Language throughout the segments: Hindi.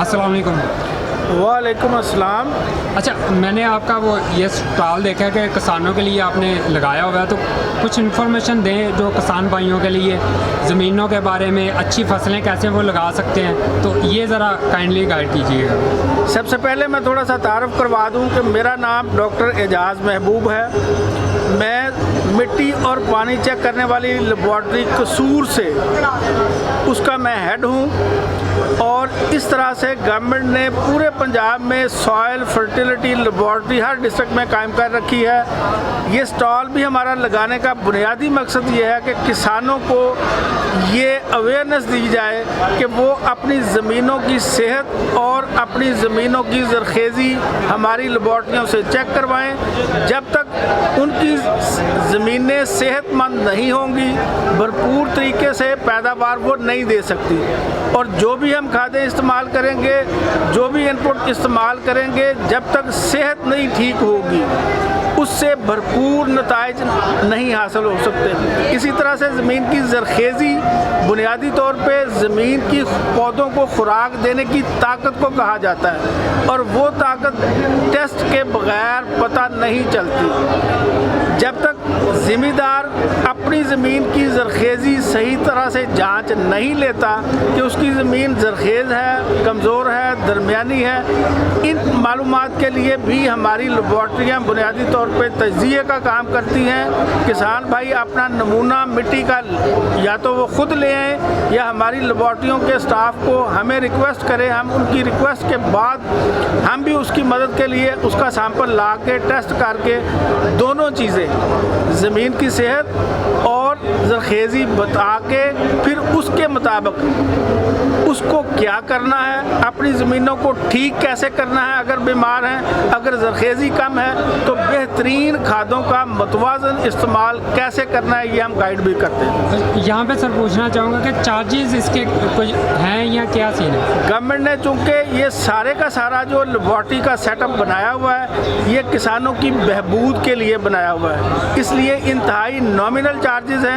अस्सलाम वालेकुम। वालेकुम अस्सलाम। अच्छा, मैंने आपका वो ये स्टॉल देखा है कि किसानों के लिए आपने लगाया हुआ है, तो कुछ इन्फॉर्मेशन दें जो किसान भाइयों के लिए ज़मीनों के बारे में, अच्छी फसलें कैसे वो लगा सकते हैं, तो ये ज़रा काइंडली गाइड कीजिएगा। सबसे पहले मैं थोड़ा सा तारुफ करवा दूं कि मेरा नाम डॉक्टर एजाज़ महबूब है। मैं मिट्टी और पानी चेक करने वाली लेबॉर्ट्री कसूर से उसका मैं हेड हूं, और इस तरह से गवर्नमेंट ने पूरे पंजाब में सॉइल फर्टिलिटी लेबॉर्ट्री हर डिस्ट्रिक्ट में कायम कर रखी है। ये स्टॉल भी हमारा लगाने का बुनियादी मकसद ये है कि किसानों को ये अवेयरनेस दी जाए कि वो अपनी ज़मीनों की सेहत और अपनी ज़मीनों की ज़रखेज़ी हमारी लेबॉर्ट्रियों से चेक करवाएं। जब तक उनकी ज़मीनें सेहतमंद नहीं होंगी, भरपूर तरीके से पैदावार वो नहीं दे सकती, और जो भी हम खादें इस्तेमाल करेंगे, जो भी इनपुट इस्तेमाल करेंगे, जब तक सेहत नहीं ठीक होगी उससे भरपूर नताइज नहीं हासिल हो सकते। इसी तरह से ज़मीन की ज़रखेज़ी बुनियादी तौर पे ज़मीन की पौधों को खुराक देने की ताकत को कहा जाता है, और वो ताकत टेस्ट के बगैर पता नहीं चलती। जब तक ज़िम्मेदार अपनी ज़मीन की ज़रखेज़ी सही तरह से जांच नहीं लेता कि उसकी ज़मीन ज़रखेज़ है, कमज़ोर है, दरमियानी है, इन मालूमात के लिए भी हमारी लेबॉर्ट्रियाँ बुनियादी तौर पे तज्ज़िये का काम करती हैं। किसान भाई अपना नमूना मिट्टी का या तो वो ख़ुद ले आएँ या हमारी लेबॉर्ट्रियों के स्टाफ को हमें रिक्वेस्ट करें, हम उनकी रिक्वेस्ट के बाद हम भी उसकी मदद के लिए उसका सैंपल ला के टेस्ट करके दोनों चीज़ें, ज़मीन की सेहत और ज़रखेज़ी बता के फिर उसके मुताबिक उसको क्या करना है, अपनी ज़मीनों को ठीक कैसे करना है, अगर बीमार हैं, अगर ज़रखेज़ी कम है तो बेहतरीन खादों का मतवाज़न इस्तेमाल कैसे करना है, ये हम गाइड भी करते हैं। यहाँ पे सर पूछना चाहूँगा कि चार्जेस इसके कुछ हैं या क्या सीन है? गवर्नमेंट ने चूँकि ये सारे का सारा जो लेबॉर्ट्री का सेटअप बनाया हुआ है, ये किसानों की बहबूद के लिए बनाया हुआ है, इसलिए इंतहाई नॉमिनल चार्जेस हैं।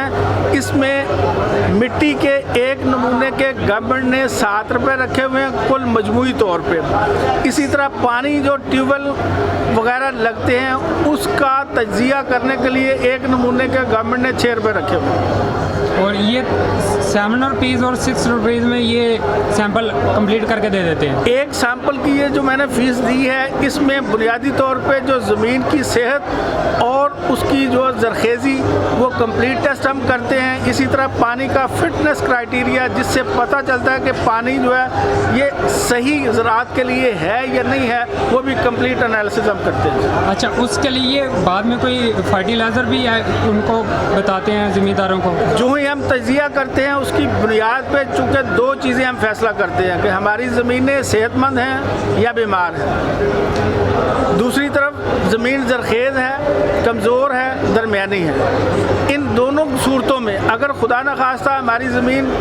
इसमें मिट्टी के एक नमूने के गवर्नमेंट ने 7 रुपये रखे हुए हैं कुल मजमूई तौर पे। इसी तरह पानी जो ट्यूबवेल वगैरह लगते हैं उसका तज्जिया करने के लिए एक नमूने के गवर्नमेंट ने 6 रुपये रखे हुए हैं। और ये 7 रुपीज़ और 6 रुपीज़ में ये सैंपल कंप्लीट करके दे देते हैं। एक सैंपल की ये जो मैंने फ़ीस दी है, इसमें बुनियादी तौर पे जो ज़मीन की सेहत और उसकी जो ज़रखेज़ी वो कंप्लीट टेस्ट हम करते हैं। इसी तरह पानी का फिटनेस क्राइटेरिया, जिससे पता चलता है कि पानी जो है ये सही ज़राअत के लिए है या नहीं है, वो भी कंप्लीट एनालिसिस हम करते हैं। अच्छा, उसके लिए बाद में कोई फर्टिलाइज़र भी है उनको बताते हैं ज़मींदारों को? जो ही हम तज्जिया करते हैं उसकी बुनियाद पे चूँकि 2 चीज़ें हम फैसला करते हैं कि हमारी ज़मीनें सेहतमंद हैं या बीमार हैं। दूसरी तरफ ज़मीन ज़रखेज़ है, कमज़ोर है, दरमियानी है। इन दोनों सूरतों में अगर खुदा न खास्ता हमारी ज़मीन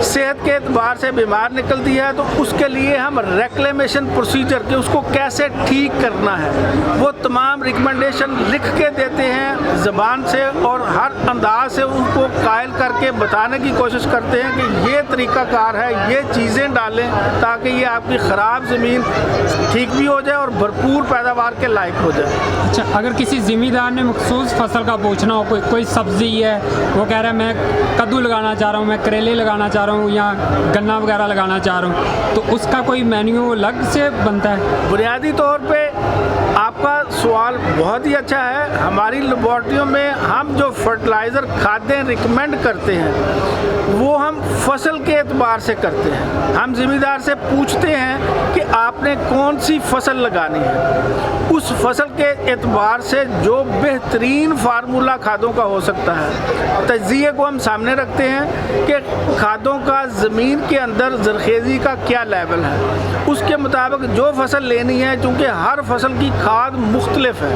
सेहत के एतबार से बीमार निकलती है तो उसके लिए हम रेक्लेमेशन प्रोसीजर के उसको कैसे ठीक करना है वो तमाम रिकमेंडेशन लिख के देते हैं ज़बान से, और हर अंदाज से उनको कायल करके बताने की कोशिश करते हैं कि ये तरीक़ाकार है, ये चीज़ें डालें ताकि ये आपकी ख़राब ज़मीन ठीक भी हो जाए और भरपूर पैदावार के लायक हो जाए। अच्छा, अगर किसी ज़िम्मेदार ने मखसूस फसल का पूछना हो, कोई सब्ज़ी है, वो कह रहा है मैं कद्दू लगाना चाह रहा हूँ, मैं करेले लगाना चाह रहा हूँ या गन्ना वगैरह लगाना चाह रहा हूँ, तो उसका कोई मेन्यू अलग से बनता है? बुनियादी तौर पे आपका सवाल बहुत ही अच्छा है। हमारी लेबॉर्ट्रियों में हम जो फर्टिलाइज़र खादें रिकमेंड करते हैं वो हम फसल के एतबार से करते हैं। हम ज़िम्मेदार से पूछते हैं कि आपने कौन सी फसल लगानी है, उस फसल के एतबार से जो बेहतरीन फार्मूला खादों का हो सकता है, तज्जिए को हम सामने रखते हैं कि खादों का ज़मीन के अंदर ज़रखेज़ी का क्या लेवल है, उसके मुताबिक जो फसल लेनी है। चूँकि हर फसल की खाद मुख्तलिफ है,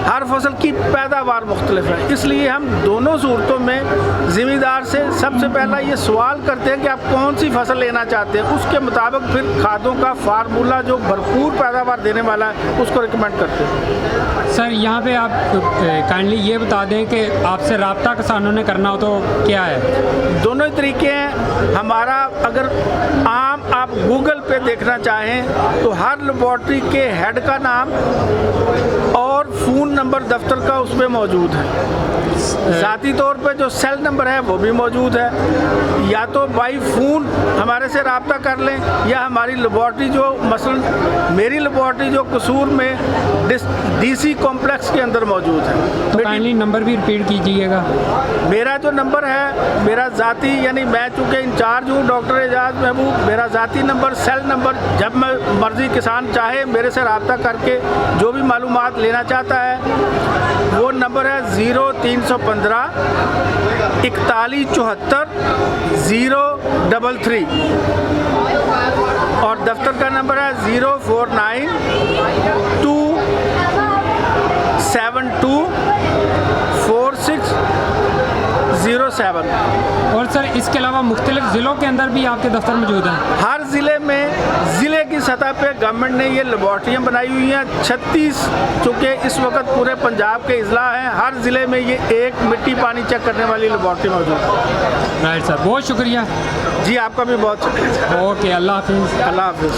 हर फसल की पैदावार मुख्तलिफ है, इसलिए हम दोनों सूरतों में ज़िम्मेदार से सबसे पहला ये सवाल करते हैं कि आप कौन सी फसल लेना चाहते हैं, उसके मुताबिक फिर खादों का फार्मूला जो भरपूर पैदावार देने वाला है उसको रिकमेंड करते हैं। सर यहाँ पे आप काइंडली ये बता दें कि आपसे रब्ता किसानों ने करना हो तो क्या है? दोनों ही तरीके हैं। हमारा अगर आम आप गूगल पे देखना चाहें तो हर लेबॉर्ट्री के हेड का नाम और फ़ोन नंबर दफ्तर का उसमें मौजूद है। ज़ाती तौर पे जो सेल नंबर है वो भी मौजूद है। या तो बाई फ़ोन हमारे से रब्ता कर लें या हमारी लेबॉर्ट्री जो मसलन मेरी लेबॉर्ट्री जो कसूर में डीसी कॉम्प्लेक्स के अंदर मौजूद है। तो काइंडली नंबर भी रिपीट कीजिएगा। मेरा जो नंबर है, मेरा ज़ाती यानी मैं चूँकि इंचार्ज हूँ डॉक्टर एजाज महबूब, मेरा ज़ाती नंबर सेल नंबर जब मैं मर्ज़ी किसान चाहे मेरे से रब्ता करके जो भी मालूमात लेना चाहता है वो नंबर है 0315 41 74 033 और दफ्तर का नंबर है 049 272 4607। और सर इसके अलावा मुख्तलिफ ज़िलों के अंदर भी आपके दफ्तर मौजूद हैं? हर ज़िले में ज़िले की सतह पे गवर्नमेंट ने ये लेबॉर्ट्रियाँ बनाई हुई हैं। 36 चूँकि इस वक्त पूरे पंजाब के अजला हैं, हर ज़िले में ये एक मिट्टी पानी चेक करने वाली लेबॉर्ट्री मौजूद है। राइट सर, बहुत शुक्रिया। जी आपका भी बहुत शुक्रिया। ओके, अल्लाह हाफिज़। अल्लाह हाफिज़।